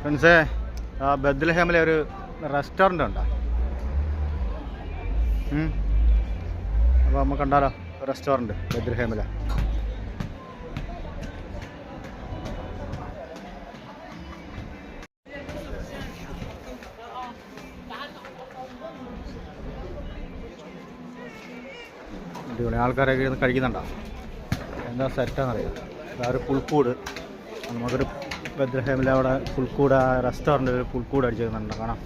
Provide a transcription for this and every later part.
ഫ്രണ്ട്സേ, ബത്ലഹേമിലെ ഒരു റെസ്റ്റോറൻ്റ് ഉണ്ടോ? അപ്പോൾ നമുക്ക് കണ്ടാലോ റെസ്റ്റോറൻറ്റ് ബത്ലഹേമിലെ. അടിപൊളി, ആൾക്കാരൊക്കെ ഇരുന്ന് കഴിക്കുന്നുണ്ടോ? എന്താ സെറ്റാണെന്നറിയാം. ഒരു പുൽക്കൂട്, നമുക്കൊരു ബത്ലഹേമിലെ അവിടെ പുൽക്കൂട്, റെസ്റ്റോറൻറ്റിൽ ഒരു പുൽക്കൂട് അടിച്ചേക്കുന്നുണ്ട്, കാണാം.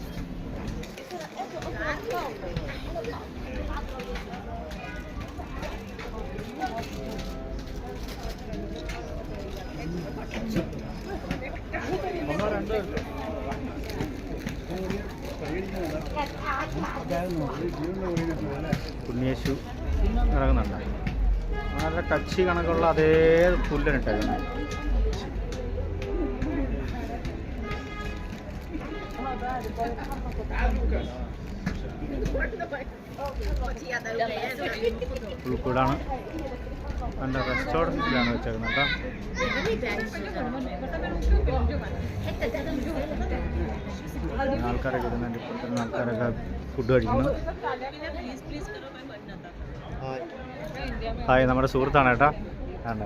പുണ്യേശു ഇറങ്ങുന്നുണ്ട്. നല്ല കച്ചി കണക്കുള്ള അതേ പുല്ലനിട്ടേക്കുന്നത്. പുൽക്കൂടാണ്, എൻ്റെ റെസ്റ്റോറൻറ്റിലാണ് വെച്ചേക്കുന്നത് കേട്ടോ. ആൾക്കാരൊക്കെ ഇരുന്നുണ്ട്, ഇപ്പോഴത്തെ ആൾക്കാരൊക്കെ ഫുഡ് കഴിക്കുന്നു. ഹായ്, നമ്മുടെ സുഹൃത്താണ് കേട്ടോ. വേണ്ട,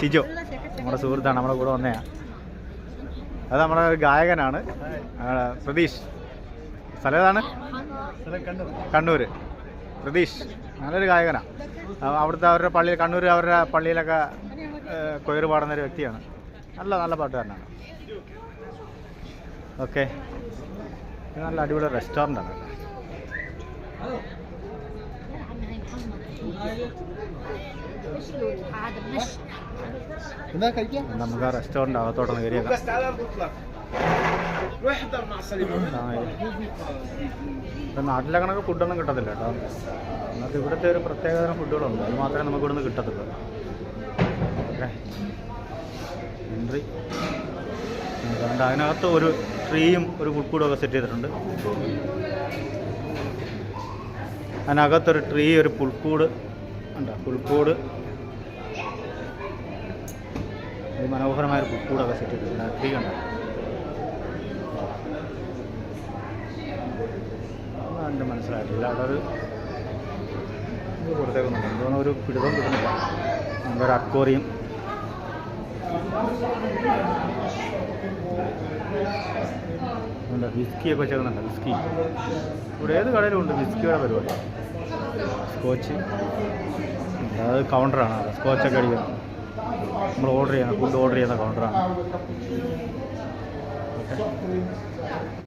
സിജോ നമ്മുടെ സുഹൃത്താണ്, നമ്മുടെ കൂടെ വന്നയാ. അത് നമ്മുടെ ഒരു ഗായകനാണ്, പ്രതീഷ്. സ്ഥലം ഏതാണ്? കണ്ണൂർ. പ്രതീഷ് നല്ലൊരു ഗായകനാണ്. അവിടുത്തെ അവരുടെ പള്ളിയിൽ, കണ്ണൂർ അവരുടെ പള്ളിയിലൊക്കെ കൊയറ് പാടുന്നൊരു വ്യക്തിയാണ്. നല്ല നല്ല പാട്ടുകാരനാണ്. ഓക്കെ, ഇത് നല്ല അടിപൊളി റെസ്റ്റോറൻ്റാണ്. നമുക്ക് ആ റെസ്റ്റോറൻ്റ് അകത്തോട്ടൊന്ന് കയറിയേക്കാം. നാട്ടിലെ കണക്ക് ഫുഡൊന്നും കിട്ടത്തില്ല കേട്ടോ. നമുക്ക് ഇവിടുത്തെ ഒരു പ്രത്യേകതരം ഫുഡുകളുണ്ട്, അത് മാത്രമേ നമുക്ക് ഇവിടുന്ന് കിട്ടത്തുള്ളൂ. Okay, entry. അതുകൊണ്ട് അതിനകത്ത് ഒരു ട്രീയും ഒരു പുൽക്കൂടൊക്കെ സെറ്റ് ചെയ്തിട്ടുണ്ട്. അതിനകത്തൊരു ട്രീ, ഒരു പുൽക്കൂട് ഉണ്ട്. പുൽക്കൂട് മനോഹരമായ ഒരു പുൽക്കൂടൊക്കെ സെറ്റ് ചെയ്തിട്ടുണ്ട്. ട്രീ ഉണ്ട്. എൻ്റെ മനസ്സിലായിട്ടില്ല. അവിടെ ഒരു പുറത്തേക്കൊന്നും എന്തോന്നും ഒരു പിടുതം കിട്ടുന്നില്ല. ഒരു അക്വേറിയം. വിസ്കിയൊക്കെ വെച്ചേക്കുന്നുണ്ട്. വിസ്കി ഇവിടെ ഏത് കടയിലും ഉണ്ട് വിസ്കിയുടെ പരിപാടി. സ്കോച്ച്, അത് കൗണ്ടറാണ്. സ്കോച്ചൊക്കെ അടിക്കുന്നത് നമ്മൾ ഓർഡർ ചെയ്യുന്ന ഫുഡ് ഓർഡർ ചെയ്യുന്ന കൗണ്ടറാണ്. ഓക്കെ.